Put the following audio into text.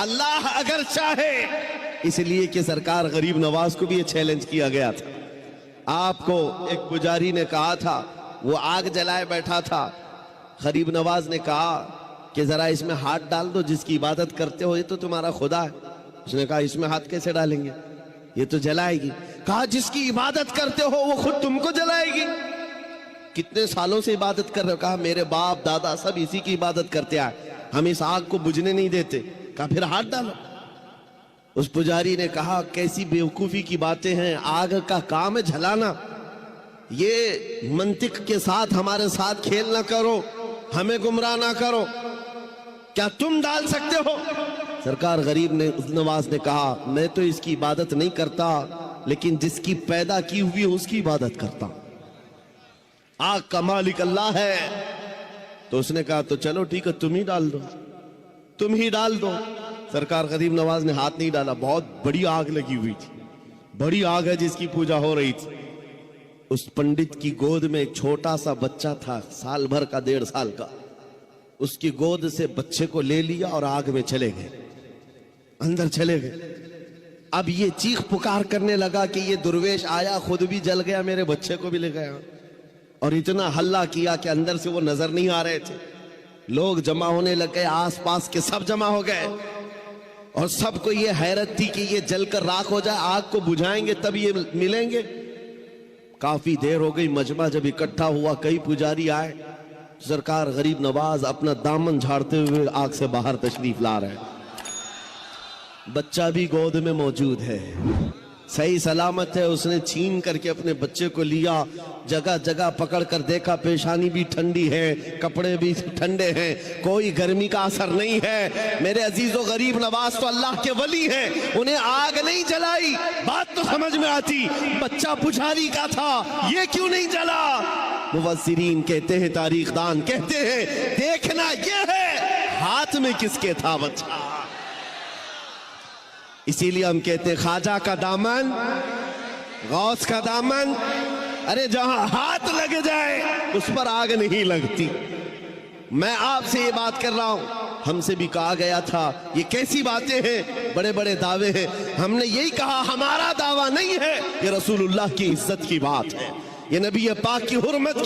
اللہ اگر چاہے، اس لیے کہ سرکار غریب نواز کو بھی یہ چیلنج کیا گیا تھا۔ آپ کو ایک پجاری نے کہا تھا، وہ آگ جلائے بیٹھا تھا، غریب نواز نے کہا کہ ذرا اس میں ہاتھ ڈال دو، جس کی عبادت کرتے ہو یہ تو تمہارا خدا ہے۔ اس نے کہا اس میں ہاتھ کیسے ڈالیں گے، یہ تو جلائے گی۔ کہا جس کی عبادت کرتے ہو وہ خود تم کو جلائے گی۔ کتنے سالوں سے عبادت کر رہے ہو؟ کہا میرے باپ دادا سب اسی کی عبادت کرتے آئے، ہم اس آگ کو بجھنے نہیں دیتے۔ کہا پھر ہاتھ ڈالو۔ اس پجاری نے کہا کیسی بیوقوفی کی باتیں ہیں، آگ کا کام ہے جلانا، یہ منطق کے ساتھ ہمارے ساتھ کھیل نہ کرو، ہمیں گمراہ نہ کرو، کیا تم ڈال سکتے ہو؟ سرکار غریب نواز نے کہا میں تو اس کی عبادت نہیں کرتا، لیکن جس کی پیدا کی ہوئی ہے اس کی عبادت کرتا ہوں، آگ کا مالک اللہ ہے۔ تو اس نے کہا تو چلو ٹھیک ہے، تم ہی ڈال دو، تم ہی ڈال دو۔ سرکار غریب نواز نے ہاتھ نہیں ڈالا، بہت بڑی آگ لگی ہوئی تھی، بڑی آگ ہے جس کی پوجا ہو رہی تھی۔ اس پنڈت کی گود میں ایک چھوٹا سا بچہ تھا، سال بھر کا، 1.5 سال کا۔ اس کی گود سے بچے کو لے لیا اور آگ میں چلے گئے، اندر چلے گئے۔ اب یہ چیخ پکار کرنے لگا کہ یہ درویش آیا، خود بھی جل گیا، میرے بچے کو بھی لے گیا، اور اتنا ہلہ کیا کہ اندر سے وہ نظر نہیں آ رہے تھے۔ لوگ جمع ہونے لگ گئے، آس پاس کے سب جمع ہو گئے، اور سب کو یہ حیرت تھی کہ یہ جل کر راکھ ہو جائے، آگ کو بجھائیں گے تب یہ ملیں گے۔ کافی دیر ہو گئی، مجمع جب اکٹھا ہوا، کئی پجاری آئے، سرکار غریب نواز اپنا دامن جھاڑتے ہوئے آگ سے باہر تشریف لا رہے ہیں۔ بچہ بھی گود میں موجود ہے، صحیح سلامت ہے۔ اس نے چھین کر کے اپنے بچے کو لیا، جگہ جگہ پکڑ کر دیکھا، پیشانی بھی ٹھنڈی ہے، کپڑے بھی ٹھنڈے ہیں، کوئی گرمی کا اثر نہیں ہے۔ میرے عزیز و غریب نواز تو اللہ کے ولی ہیں، انہیں آگ نہیں جلائی۔ بات تو سمجھ میں آتی، بچہ پجاری کا تھا، یہ کیوں نہیں جلا؟ مفسرین کہتے ہیں، تاریخ دان کہتے ہیں، دیکھنا یہ ہے ہاتھ میں کس کے تھا بچہ۔ اسی لیے ہم کہتے ہیں خواجہ کا دامن، غوث کا دامن، ارے جہاں ہاتھ لگ جائے اس پر آگ نہیں لگتی۔ میں آپ سے یہ بات کر رہا ہوں، ہم سے بھی کہا گیا تھا یہ کیسی باتیں ہیں، بڑے بڑے دعوے ہیں۔ ہم نے یہی کہا ہمارا دعویٰ نہیں ہے، یہ رسول اللہ کی عزت کی بات ہے، یہ نبی پاک کی حرمت